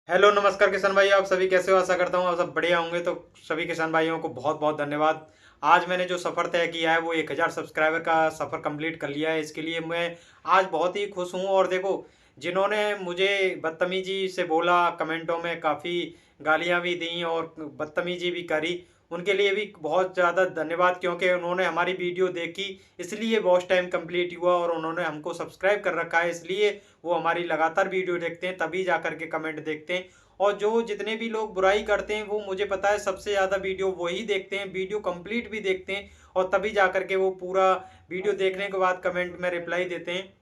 Hello नमस्कार किसान भाई, आप सभी कैसे हो? आशा करता हूँ आप सब बढ़िया होंगे। तो सभी किसान भाइयों को बहुत बहुत धन्यवाद। आज मैंने जो सफ़र तय किया है वो 1000 सब्सक्राइबर का सफ़र कंप्लीट कर लिया है। इसके लिए मैं आज बहुत ही खुश हूँ। और देखो, जिन्होंने मुझे बदतमीजी से बोला, कमेंटों में काफ़ी गालियाँ भी दी और बदतमीजी भी करी, उनके लिए भी बहुत ज़्यादा धन्यवाद, क्योंकि उन्होंने हमारी वीडियो देखी, इसलिए वॉच टाइम कंप्लीट हुआ और उन्होंने हमको सब्सक्राइब कर रखा है, इसलिए वो हमारी लगातार वीडियो देखते हैं, तभी जा कर के कमेंट देखते हैं। और जो जितने भी लोग बुराई करते हैं, वो मुझे पता है सबसे ज़्यादा वीडियो वही देखते हैं, वीडियो कंप्लीट भी देखते हैं और तभी जा कर के वो पूरा वीडियो देखने के बाद कमेंट में रिप्लाई देते हैं।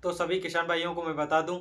तो सभी किसान भाइयों को मैं बता दूं,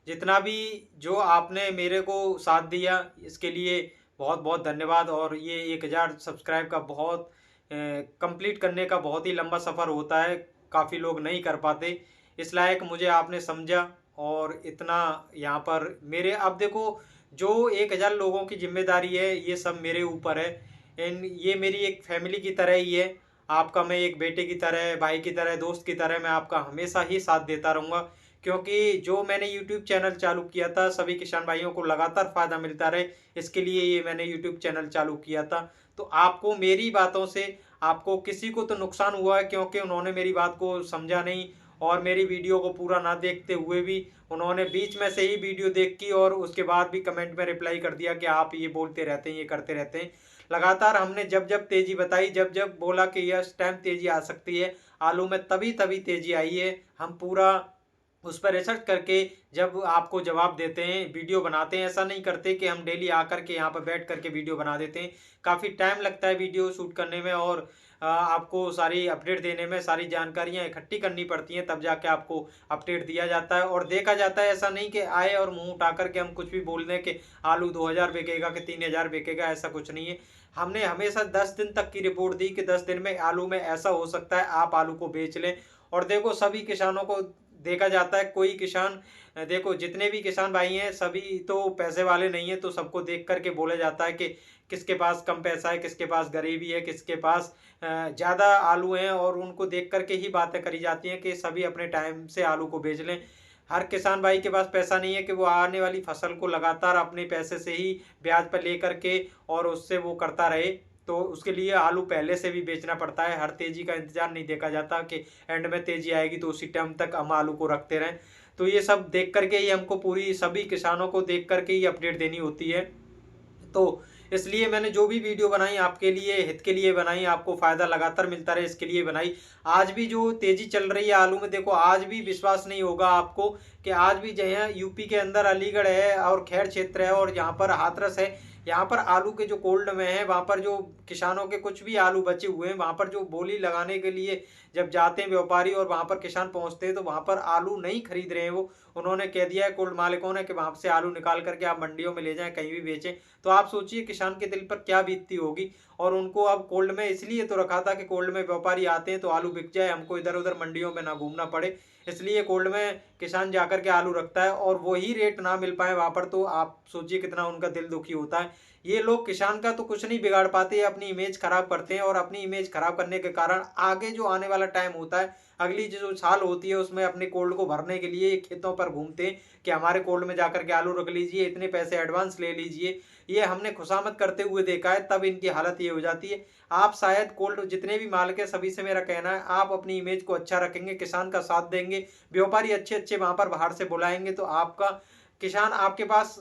जितना भी जो आपने मेरे को साथ दिया, इसके लिए बहुत बहुत धन्यवाद। और ये 1000 सब्सक्राइब का बहुत कंप्लीट करने का बहुत ही लंबा सफ़र होता है, काफ़ी लोग नहीं कर पाते। इस लायक मुझे आपने समझा और इतना यहाँ पर मेरे, अब देखो, जो 1000 लोगों की जिम्मेदारी है, ये सब मेरे ऊपर है। ये मेरी एक फैमिली की तरह ही है। आपका मैं एक बेटे की तरह, भाई की तरह, दोस्त की तरह मैं आपका हमेशा ही साथ देता रहूँगा, क्योंकि जो मैंने यूट्यूब चैनल चालू किया था, सभी किसान भाइयों को लगातार फ़ायदा मिलता रहे, इसके लिए ये मैंने यूट्यूब चैनल चालू किया था। तो आपको मेरी बातों से, आपको किसी को तो नुकसान हुआ है, क्योंकि उन्होंने मेरी बात को समझा नहीं और मेरी वीडियो को पूरा ना देखते हुए भी उन्होंने बीच में से ही वीडियो देख की और उसके बाद भी कमेंट में रिप्लाई कर दिया कि आप ये बोलते रहते हैं, ये करते रहते हैं। लगातार हमने जब जब तेजी बताई, जब जब बोला कि यस टाइम तेजी आ सकती है आलू में, तभी तभी तेजी आई है। हम पूरा उस पर रिसर्च करके जब आपको जवाब देते हैं, वीडियो बनाते हैं, ऐसा नहीं करते कि हम डेली आकर के यहाँ पर बैठ करके वीडियो बना देते हैं। काफ़ी टाइम लगता है वीडियो शूट करने में और आपको सारी अपडेट देने में, सारी जानकारियाँ इकट्ठी करनी पड़ती हैं, तब जाके आपको अपडेट दिया जाता है और देखा जाता है। ऐसा नहीं कि आए और मुंह उठा करके हम कुछ भी बोल दें कि आलू 2000 बिकेगा कि 3000 बिकेगा, ऐसा कुछ नहीं है। हमने हमेशा 10 दिन तक की रिपोर्ट दी कि 10 दिन में आलू में ऐसा हो सकता है, आप आलू को बेच लें। और देखो, सभी किसानों को देखा जाता है, कोई किसान, देखो जितने भी किसान भाई हैं सभी तो पैसे वाले नहीं है, तो सबको देख करके बोला जाता है कि किसके पास कम पैसा है, किसके पास गरीबी है, किसके पास ज़्यादा आलू हैं, और उनको देख करके ही बातें करी जाती हैं कि सभी अपने टाइम से आलू को बेच लें। हर किसान भाई के पास पैसा नहीं है कि वो आने वाली फसल को लगातार अपने पैसे से ही ब्याज पर ले करके और उससे वो करता रहे। तो उसके लिए आलू पहले से भी बेचना पड़ता है। हर तेजी का इंतजार नहीं देखा जाता कि एंड में तेजी आएगी तो उसी टाइम तक हम आलू को रखते रहें। तो ये सब देख करके ही हमको, पूरी सभी किसानों को देख करके ही अपडेट देनी होती है। तो इसलिए मैंने जो भी वीडियो बनाई आपके लिए, हित के लिए बनाई, आपको फ़ायदा लगातार मिलता रहे इसके लिए बनाई। आज भी जो तेज़ी चल रही है आलू में, देखो आज भी विश्वास नहीं होगा आपको कि आज भी जहाँ यूपी के अंदर अलीगढ़ है और खैर क्षेत्र है और यहाँ पर हाथरस है, यहाँ पर आलू के जो कोल्ड में है, वहाँ पर जो किसानों के कुछ भी आलू बचे हुए हैं, वहाँ पर जो बोली लगाने के लिए जब जाते हैं व्यापारी और वहाँ पर किसान पहुँचते हैं, तो वहाँ पर आलू नहीं खरीद रहे हैं वो। उन्होंने कह दिया है कोल्ड मालिकों ने कि वहाँ से आलू निकाल करके आप मंडियों में ले जाएं, कहीं भी बेचें। तो आप सोचिए किसान के दिल पर क्या बीतती होगी। और उनको अब कोल्ड में इसलिए तो रखा था कि कोल्ड में व्यापारी आते हैं तो आलू बिक जाए, हमको इधर उधर मंडियों में ना घूमना पड़े, इसलिए कोल्ड में किसान जाकर के आलू रखता है और वही रेट ना मिल पाए वहाँ पर, तो आप सोचिए कितना उनका दिल दुखी होता है। ये लोग किसान का तो कुछ नहीं बिगाड़ पाते, अपनी इमेज खराब करते हैं और अपनी इमेज खराब करने के कारण आगे जो आने वाला टाइम होता है, अगली जो साल होती है, उसमें अपने कोल्ड को भरने के लिए खेतों पर घूमते हैं कि हमारे कोल्ड में जाकर के आलू रख लीजिए, इतने पैसे एडवांस ले लीजिए। ये हमने खुशामद करते हुए देखा है, तब इनकी हालत ये हो जाती है। आप शायद कोल्ड जितने भी मालिक है, सभी से मेरा कहना है, आप अपनी इमेज को अच्छा रखेंगे, किसान का साथ देंगे, व्यापारी अच्छे अच्छे वहां पर बाहर से बुलाएंगे, तो आपका किसान आपके पास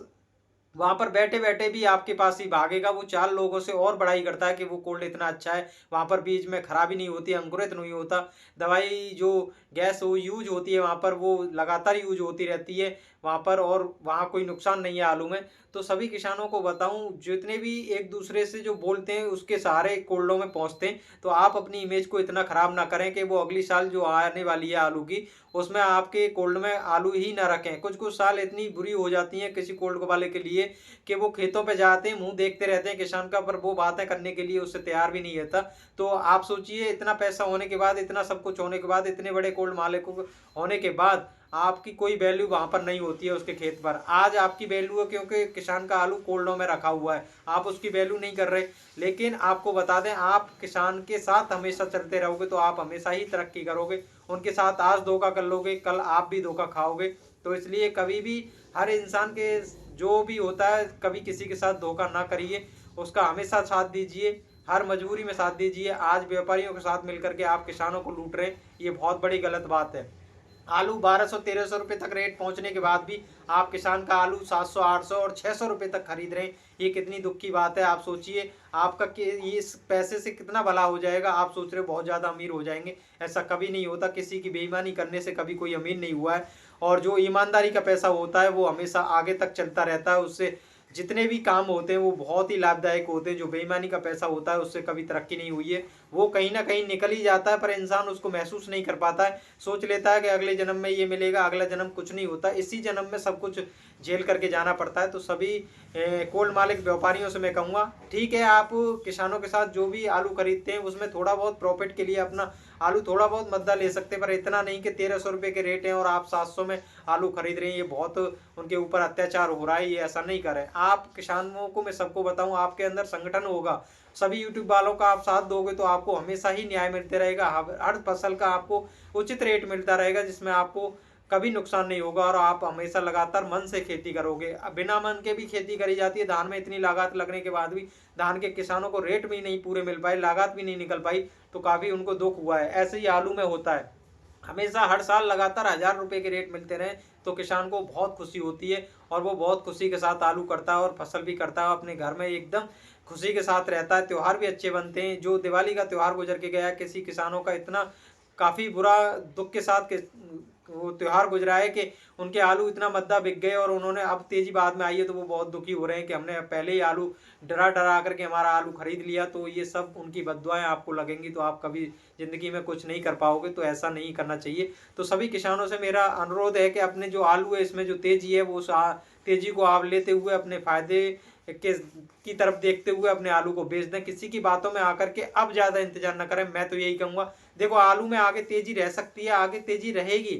वहां पर बैठे बैठे भी आपके पास ही भागेगा। वो 4 लोगों से और बड़ाई करता है कि वो कोल्ड इतना अच्छा है, वहां पर बीज में खराबी नहीं होती, अंकुरित नहीं होता, दवाई जो गैस वो यूज होती है वहां पर, वो लगातार यूज होती रहती है वहां पर, और वहां कोई नुकसान नहीं है आलू में। तो सभी किसानों को बताऊं, जितने भी एक दूसरे से जो बोलते हैं उसके सहारे कोल्डों में पहुंचते हैं, तो आप अपनी इमेज को इतना खराब ना करें कि वो अगली साल जो आने वाली है आलू की, उसमें आपके कोल्ड में आलू ही ना रखें। कुछ कुछ साल इतनी बुरी हो जाती हैं किसी कोल्ड वाले के लिए कि वो खेतों पे जाते हैं, मुंह देखते रहते हैं किसान का, पर वो बातें करने के लिए उससे तैयार भी नहीं रहता। तो आप सोचिए, इतना पैसा होने के बाद, इतना सब कुछ होने के बाद, इतने बड़े कोल्ड मालिकों होने के बाद, आपकी कोई वैल्यू वहां पर नहीं होती है उसके खेत पर। आज आपकी वैल्यू है क्योंकि किसान का आलू कोल्डों में रखा हुआ है, आप उसकी वैल्यू नहीं कर रहे। लेकिन आपको बता दें, आप किसान के साथ हमेशा चलते रहोगे तो आप हमेशा ही तरक्की करोगे। उनके साथ आज धोखा कर लोगे, कल आप भी धोखा खाओगे। तो इसलिए कभी भी हर इंसान के जो भी होता है कभी किसी के साथ धोखा ना करिए, उसका हमेशा साथ दीजिए, हर मजबूरी में साथ दीजिए। आज व्यापारियों के साथ मिलकर के आप किसानों को लूट रहे हैं, ये बहुत बड़ी गलत बात है। आलू 1200-1300 रुपये तक रेट पहुंचने के बाद भी आप किसान का आलू 700-800 और 600 रुपये तक खरीद रहे हैं, ये कितनी दुख की बात है। आप सोचिए आपका ये इस पैसे से कितना भला हो जाएगा। आप सोच रहे हो बहुत ज़्यादा अमीर हो जाएंगे, ऐसा कभी नहीं होता। किसी की बेईमानी करने से कभी कोई अमीर नहीं हुआ है, और जो ईमानदारी का पैसा होता है वो हमेशा आगे तक चलता रहता है। उससे जितने भी काम होते हैं वो बहुत ही लाभदायक होते हैं। जो बेईमानी का पैसा होता है उससे कभी तरक्की नहीं हुई है, वो कहीं ना कहीं निकल ही जाता है, पर इंसान उसको महसूस नहीं कर पाता है। सोच लेता है कि अगले जन्म में ये मिलेगा, अगला जन्म कुछ नहीं होता, इसी जन्म में सब कुछ झेल करके जाना पड़ता है। तो सभी कोल्ड मालिक व्यापारियों से मैं कहूँगा, ठीक है आप किसानों के साथ जो भी आलू खरीदते हैं उसमें थोड़ा बहुत प्रॉफिट के लिए अपना आलू थोड़ा बहुत मद्दा ले सकते हैं, पर इतना नहीं कि 1300 रुपये के रेट हैं और आप 700 में आलू खरीद रहे हैं। ये बहुत उनके ऊपर अत्याचार हो रहा है, ये ऐसा नहीं करें। आप किसानों को मैं सबको बताऊं, आपके अंदर संगठन होगा, सभी यूट्यूब वालों का आप साथ दोगे तो आपको हमेशा ही न्याय मिलते रहेगा। हर फसल का आपको उचित रेट मिलता रहेगा, जिसमें आपको कभी नुकसान नहीं होगा, और आप हमेशा लगातार मन से खेती करोगे। बिना मन के भी खेती करी जाती है। धान में इतनी लागत लगने के बाद भी धान के किसानों को रेट भी नहीं पूरे मिल पाए, लागत भी नहीं निकल पाई, तो काफ़ी उनको दुख हुआ है। ऐसे ही आलू में होता है, हमेशा हर साल लगातार 1000 रुपये के रेट मिलते रहे तो किसान को बहुत खुशी होती है, और वो बहुत खुशी के साथ आलू करता है और फसल भी करता है, अपने घर में एकदम खुशी के साथ रहता है। त्यौहार भी अच्छे बनते हैं। जो दिवाली का त्यौहार गुजर के गया, किसी किसानों का इतना काफ़ी बुरा दुख के साथ वो त्यौहार गुजरा है कि उनके आलू इतना मद्दा बिक गए, और उन्होंने अब तेजी बाद में आई है तो वो बहुत दुखी हो रहे हैं कि हमने पहले ही आलू डरा डरा करके हमारा आलू खरीद लिया। तो ये सब उनकी बद्दुआएं आपको लगेंगी, तो आप कभी ज़िंदगी में कुछ नहीं कर पाओगे। तो ऐसा नहीं करना चाहिए। तो सभी किसानों से मेरा अनुरोध है कि अपने जो आलू है इसमें जो तेजी है वो तेजी को आप लेते हुए अपने फायदे की तरफ देखते हुए अपने आलू को बेच दें। किसी की बातों में आकर के अब ज़्यादा इंतजार न करें। मैं तो यही कहूँगा, देखो आलू में आगे तेजी रह सकती है, आगे तेजी रहेगी,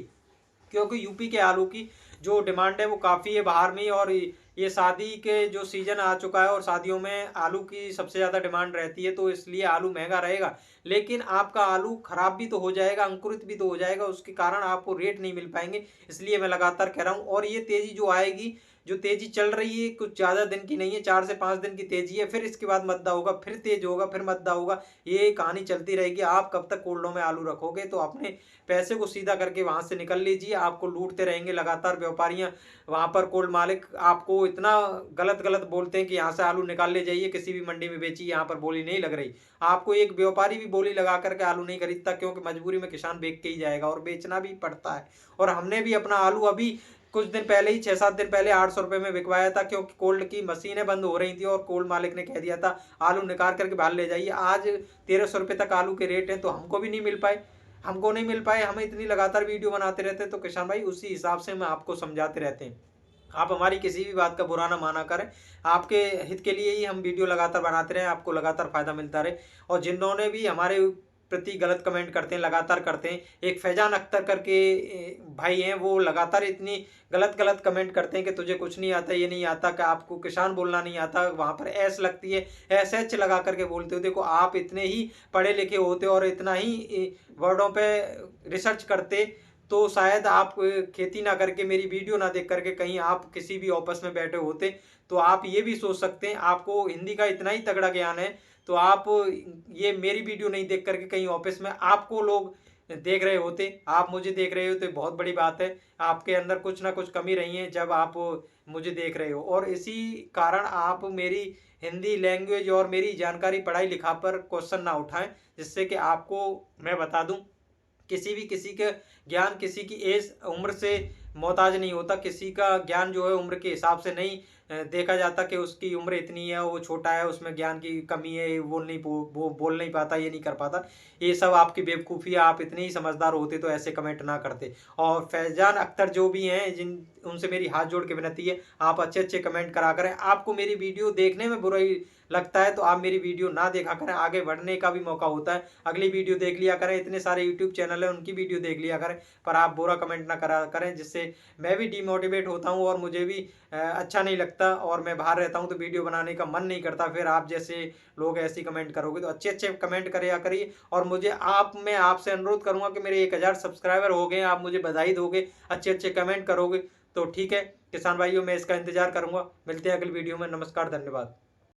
क्योंकि यूपी के आलू की जो डिमांड है वो काफ़ी है बाहर में। और ये शादी के जो सीज़न आ चुका है और शादियों में आलू की सबसे ज़्यादा डिमांड रहती है, तो इसलिए आलू महंगा रहेगा। लेकिन आपका आलू खराब भी तो हो जाएगा, अंकुरित भी तो हो जाएगा, उसके कारण आपको रेट नहीं मिल पाएंगे। इसलिए मैं लगातार कह रहा हूँ। और ये तेज़ी जो आएगी, जो तेज़ी चल रही है कुछ ज़्यादा दिन की नहीं है, 4 से 5 दिन की तेज़ी है। फिर इसके बाद मद्दा होगा, फिर तेज होगा, फिर मद्दा होगा, ये कहानी चलती रहेगी। आप कब तक कोल्डों में आलू रखोगे? तो अपने पैसे को सीधा करके वहाँ से निकल लीजिए। आपको लूटते रहेंगे लगातार व्यापारियाँ, वहाँ पर कोल्ड मालिक आपको इतना गलत गलत बोलते हैं कि यहाँ से आलू निकाल ले जाइए, किसी भी मंडी में बेचिए, यहाँ पर बोली नहीं लग रही। आपको एक व्यापारी भी बोली लगा करके आलू नहीं खरीदता, क्योंकि मजबूरी में किसान बेच के ही जाएगा और बेचना भी पड़ता है। और हमने भी अपना आलू अभी कुछ दिन पहले ही 6-7 दिन पहले 800 रुपये में बिकवाया था, क्योंकि कोल्ड की मशीनें बंद हो रही थी और कोल्ड मालिक ने कह दिया था आलू निकाल करके बाहर ले जाइए। आज 1300 रुपये तक आलू के रेट हैं, तो हमको भी नहीं मिल पाए, हमें इतनी लगातार वीडियो बनाते रहते हैं। तो किसान भाई उसी हिसाब से हम आपको समझाते रहते हैं। आप हमारी किसी भी बात का बुरा ना माना करें, आपके हित के लिए ही हम वीडियो लगातार बनाते रहें, आपको लगातार फायदा मिलता रहे। और जिन्होंने भी हमारे प्रति गलत कमेंट करते हैं, लगातार करते हैं, एक फैजान अख्तर करके भाई हैं, वो लगातार इतनी गलत गलत कमेंट करते हैं कि तुझे कुछ नहीं आता, ये नहीं आता, कि आपको किसान बोलना नहीं आता, वहाँ पर एस लगती है, एस एच लगा करके बोलते हो। देखो आप इतने ही पढ़े लिखे होते और इतना ही वर्डों पे रिसर्च करते तो शायद आप खेती ना करके, मेरी वीडियो ना देख करके कहीं आप किसी भी ऑफिस में बैठे होते। तो आप ये भी सोच सकते हैं, आपको हिंदी का इतना ही तगड़ा ज्ञान है तो आप ये मेरी वीडियो नहीं देख करके कहीं ऑफिस में आपको लोग देख रहे होते, आप मुझे देख रहे हो, तो बहुत बड़ी बात है। आपके अंदर कुछ ना कुछ कमी रही है जब आप मुझे देख रहे हो, और इसी कारण आप मेरी हिंदी लैंग्वेज और मेरी जानकारी पढ़ाई लिखा पर क्वेश्चन ना उठाएं। जिससे कि आपको मैं बता दूं, किसी के ज्ञान किसी की एज उम्र से मोहताज नहीं होता। किसी का ज्ञान जो है उम्र के हिसाब से नहीं देखा जाता कि उसकी उम्र इतनी है, वो छोटा है, उसमें ज्ञान की कमी है, वो बोल नहीं पाता, ये नहीं कर पाता। ये सब आपकी बेवकूफ़ी है। आप इतने ही समझदार होते तो ऐसे कमेंट ना करते। और फैजान अख्तर जो भी हैं, जिन उनसे मेरी हाथ जोड़ के विनती है, आप अच्छे अच्छे कमेंट करा करें। आपको मेरी वीडियो देखने में बुराई लगता है तो आप मेरी वीडियो ना देखा करें, आगे बढ़ने का भी मौका होता है। अगली वीडियो देख लिया करें, इतने सारे यूट्यूब चैनल हैं उनकी वीडियो देख लिया करें, पर आप बुरा कमेंट ना करा करें, जिससे मैं भी डिमोटिवेट होता हूं और मुझे भी अच्छा नहीं लगता, और मैं बाहर रहता हूं तो वीडियो बनाने का मन नहीं करता। फिर आप जैसे लोग ऐसी कमेंट करोगे, तो अच्छे अच्छे कमेंट करिए। और मैं आपसे अनुरोध करूंगा कि मेरे 1000 सब्सक्राइबर हो गए, आप मुझे बधाई दोगे, अच्छे अच्छे कमेंट करोगे तो ठीक है। किसान भाइयों मैं इसका इंतजार करूंगा। मिलते हैं अगली वीडियो में। नमस्कार, धन्यवाद।